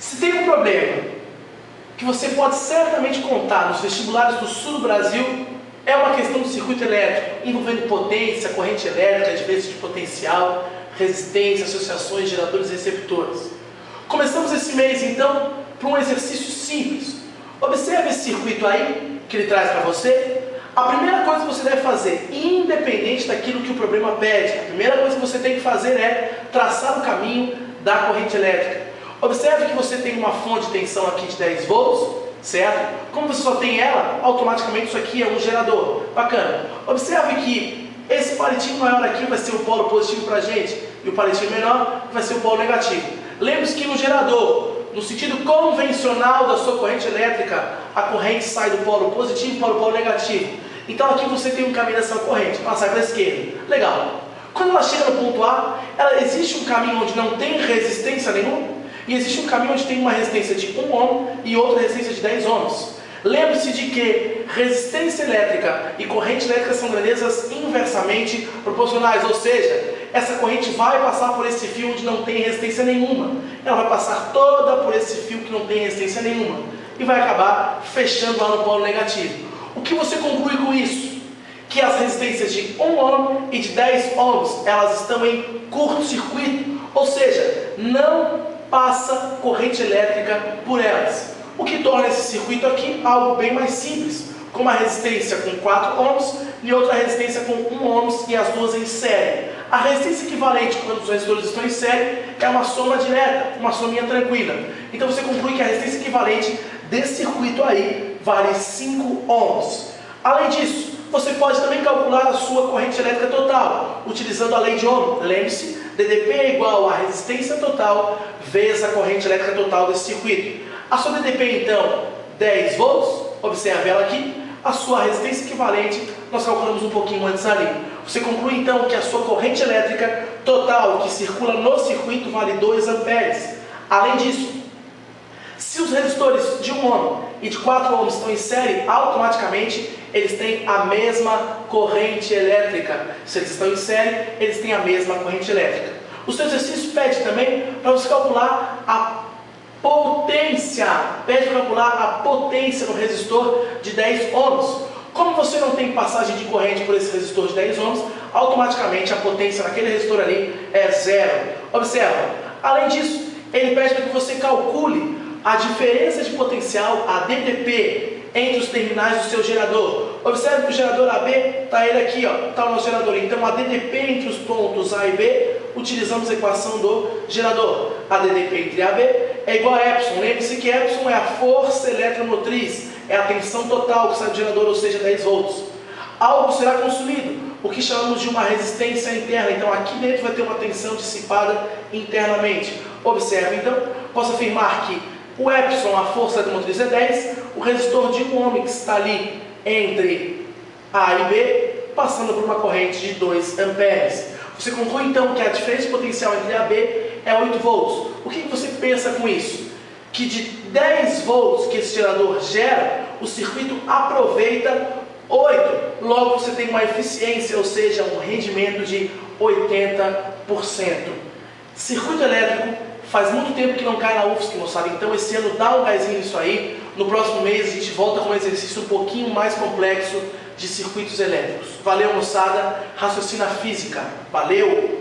Se tem um problema que você pode certamente contar nos vestibulares do sul do Brasil, é uma questão do circuito elétrico, envolvendo potência, corrente elétrica, diferença de potencial, resistência, associações, geradores e receptores. Começamos esse mês, então, por um exercício simples. Observe esse circuito aí, que ele traz para você. A primeira coisa que você deve fazer, independente daquilo que o problema pede, a primeira coisa que você tem que fazer é traçar o caminho da corrente elétrica. Observe que você tem uma fonte de tensão aqui de 10 volts, certo? Como você só tem ela, automaticamente isso aqui é um gerador. Bacana. Observe que esse palitinho maior aqui vai ser o polo positivo para a gente, e o palitinho menor vai ser o polo negativo. Lembre-se que no gerador, no sentido convencional da sua corrente elétrica, a corrente sai do polo positivo para o polo negativo. Então aqui você tem um caminho dessa corrente, ela sai para a esquerda. Legal. Quando ela chega no ponto A, existe um caminho onde não tem resistência nenhuma, e existe um caminho onde tem uma resistência de 1 ohm e outra resistência de 10 ohms. Lembre-se de que resistência elétrica e corrente elétrica são grandezas inversamente proporcionais, ou seja, essa corrente vai passar por esse fio onde não tem resistência nenhuma. Ela vai passar toda por esse fio que não tem resistência nenhuma e vai acabar fechando lá no polo negativo. O que você conclui com isso? Que as resistências de 1 ohm e de 10 ohms, elas estão em curto-circuito, ou seja, não passa corrente elétrica por elas. O que torna esse circuito aqui algo bem mais simples, com uma resistência com 4 ohms e outra resistência com 1 ohms e as duas em série. A resistência equivalente quando os resistores estão em série é uma soma direta, uma sominha tranquila. Então você conclui que a resistência equivalente desse circuito aí vale 5 ohms. Além disso, você pode também calcular a sua corrente elétrica total, utilizando a lei de Ohm. Lembre-se, DDP é igual à resistência total vezes a corrente elétrica total desse circuito. A sua DDP, então, 10 volts, observe ela aqui. A sua resistência equivalente, nós calculamos um pouquinho antes ali. Você conclui, então, que a sua corrente elétrica total que circula no circuito vale 2 amperes. Além disso, se os resistores de 1 ohm e de 4 ohms estão em série, automaticamente eles têm a mesma corrente elétrica. Se eles estão em série, eles têm a mesma corrente elétrica. O seu exercício pede também para você calcular a potência. Pede para calcular a potência no resistor de 10 ohms. Como você não tem passagem de corrente por esse resistor de 10 ohms, automaticamente a potência naquele resistor ali é 0. Observa. Além disso, ele pede para que você calcule a diferença de potencial, a DDP, entre os terminais do seu gerador. Observe que o gerador AB está ele aqui, está o nosso gerador. Então a DDP entre os pontos A e B, utilizamos a equação do gerador. A DDP entre A e B é igual a Epsilon. Lembre-se que Epsilon é a força eletromotriz, é a tensão total que sai do gerador, ou seja, 10 volts. Algo será consumido, o que chamamos de uma resistência interna. Então aqui dentro vai ter uma tensão dissipada internamente. Observe então, posso afirmar que o Epsilon, a força eletromotriz é 10, o resistor de 1 ohm que está ali entre A e B, passando por uma corrente de 2 amperes. Você conclui então que a diferença de potencial entre A e B é 8 volts. O que você pensa com isso? Que de 10 volts que esse gerador gera, o circuito aproveita 8. Logo você tem uma eficiência, ou seja, um rendimento de 80%. Circuito elétrico faz muito tempo que não cai na UFSC, moçada, então esse ano dá um gásinho nisso aí. No próximo mês a gente volta com um exercício um pouquinho mais complexo de circuitos elétricos. Valeu, moçada, raciocina física. Valeu!